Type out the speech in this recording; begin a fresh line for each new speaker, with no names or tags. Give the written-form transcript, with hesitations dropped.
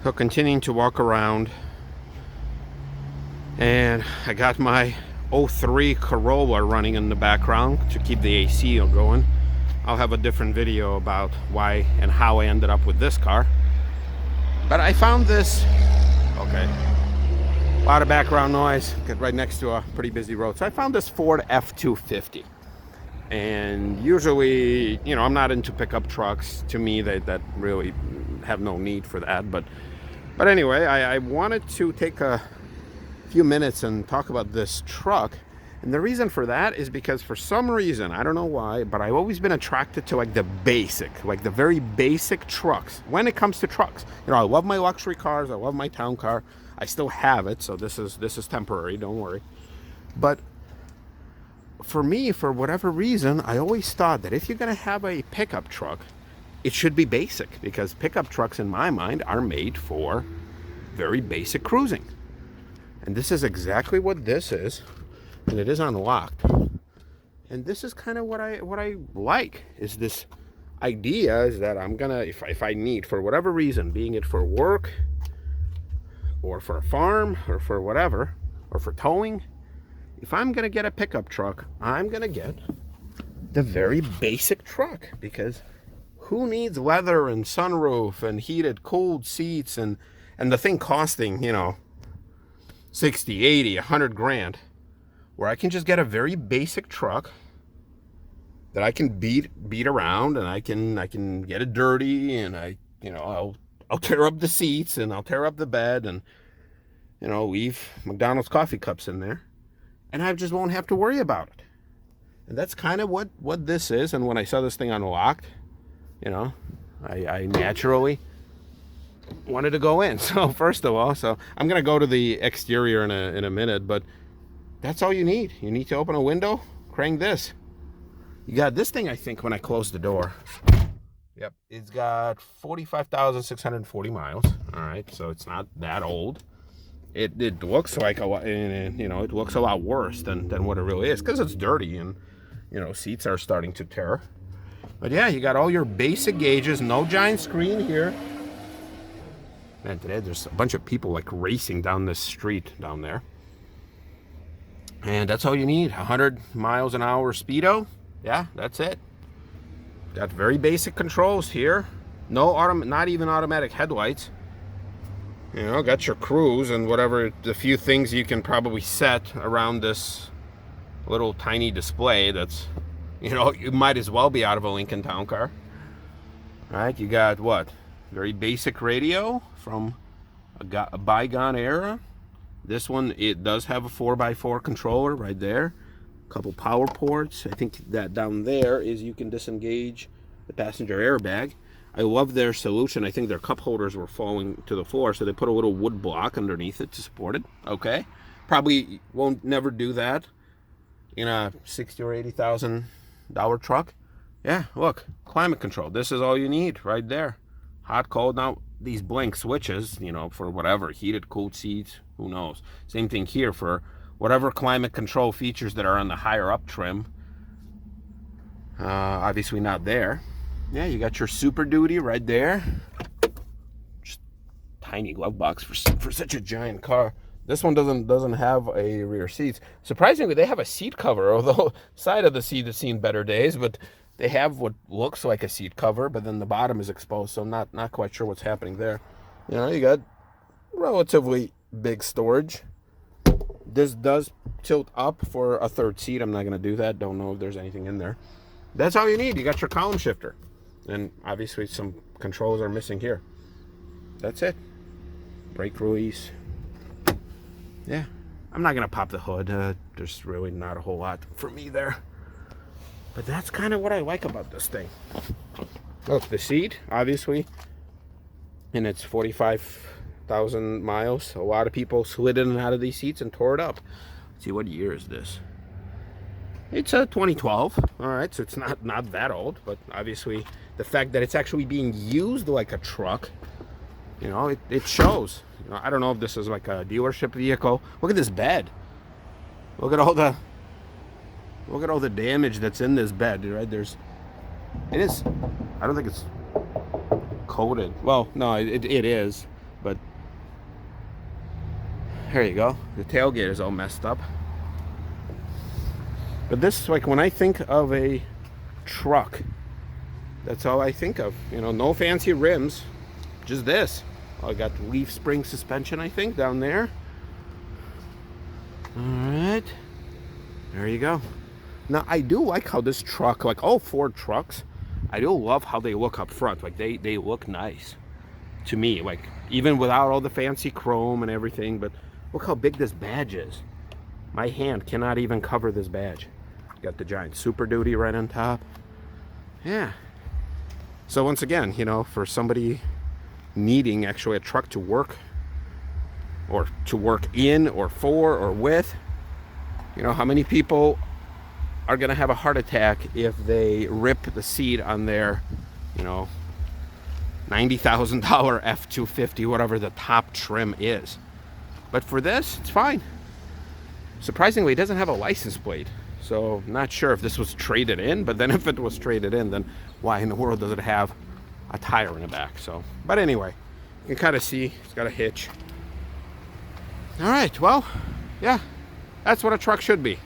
So continuing to walk around, and I got my '03 Corolla running in the background to keep the AC going. I'll have a different video about why and how I ended up with this car. But I found this, okay, a lot of background noise, get right next to a pretty busy road. So I found this Ford F-250. And usually, you know, I'm not into pickup trucks. To me, that really have no need for that. But anyway, I wanted to take a few minutes and talk about this truck. And the reason for that is because for some reason, I don't know why, but I've always been attracted to like the very basic trucks when it comes to trucks. You know, I love my luxury cars. I love my town car. I still have it, so this is temporary, don't worry. But for me, for whatever reason, I always thought that if you're going to have a pickup truck, it should be basic, because pickup trucks in my mind are made for very basic cruising. And this is exactly what this is, and it is unlocked. And this is kind of what I like, is this idea is that I'm gonna, if I need, for whatever reason, being it for work or for a farm or for whatever, or for towing, if I'm gonna get a pickup truck, I'm gonna get the very basic truck, because who needs leather and sunroof and heated, cooled seats and the thing costing, you know, 60, 80, 100 grand, where I can just get a very basic truck that I can beat around, and I can get it dirty, and I'll tear up the seats, and I'll tear up the bed, and, you know, leave McDonald's coffee cups in there, and I just won't have to worry about it. And that's kind of what this is. And when I saw this thing unlocked, you know, I naturally wanted to go in. So first of all, so I'm gonna go to the exterior in a minute, but that's all you need. You need to open a window, crank this. You got this thing, I think, when I close the door. Yep, it's got 45,640 miles. All right, so it's not that old. It looks like a lot, you know, it looks a lot worse than what it really is, because it's dirty and, you know, seats are starting to tear. But yeah, you got all your basic gauges, no giant screen here. Man, today there's a bunch of people like racing down this street down there. And that's all you need, 100 miles an hour speedo. Yeah, that's it. Got very basic controls here. Not even automatic headlights. You know, got your cruise and whatever, the few things you can probably set around this little tiny display that's, you know, you might as well be out of a Lincoln Town Car. All right, you got what? Very basic radio from a bygone era. This one, it does have a 4x4 controller right there. A couple power ports. I think that down there is you can disengage the passenger airbag. I love their solution. I think their cup holders were falling to the floor, so they put a little wood block underneath it to support it. Okay, probably won't never do that in a $60,000 or $80,000 truck. Yeah, look, climate control. This is all you need right there. Hot, cold. Now these blank switches, you know, for whatever, heated, cooled seats. Who knows? Same thing here for whatever climate control features that are on the higher up trim. Obviously not there. Yeah, you got your Super Duty right there. Just tiny glove box for such a giant car. This one doesn't have a rear seat. Surprisingly, they have a seat cover, although side of the seat has seen better days, but they have what looks like a seat cover, but then the bottom is exposed, so I'm not quite sure what's happening there. You know, you got relatively big storage. This does tilt up for a third seat. I'm not going to do that. Don't know if there's anything in there. That's all you need. You got your column shifter. And obviously some controls are missing here. That's it. Brake release. Yeah. I'm not going to pop the hood. There's really not a whole lot for me there. But that's kind of what I like about this thing. Look, the seat, obviously, and it's 45,000 miles. A lot of people slid in and out of these seats and tore it up. Let's see, what year is this? It's a 2012. All right, so it's not that old, but obviously the fact that it's actually being used like a truck, you know, it shows. You know, I don't know if this is like a dealership vehicle. Look at this bed. Look at all the damage that's in this bed, right? I don't think it's coated. Well, no, it is, But there you go. The tailgate is all messed up. But this, like, when I think of a truck, that's all I think of. You know, no fancy rims, just this. I got the leaf spring suspension, I think, down there. All right, there you go. Now, I do like how this truck, like all Ford trucks, I do love how they look up front. Like, they look nice to me, like, even without all the fancy chrome and everything. But look how big this badge is. My hand cannot even cover this badge. Got the giant Super Duty right on top. Yeah. So once again, you know, for somebody needing actually a truck to work, or to work in or for or with, you know, how many people are gonna have a heart attack if they rip the seat on their, you know, $90,000 F-250, whatever the top trim is. But for this, it's fine. Surprisingly, it doesn't have a license plate. So I'm not sure if this was traded in, but then if it was traded in, then why in the world does it have a tire in the back? So, but anyway, you can kind of see it's got a hitch. All right, well, yeah, that's what a truck should be.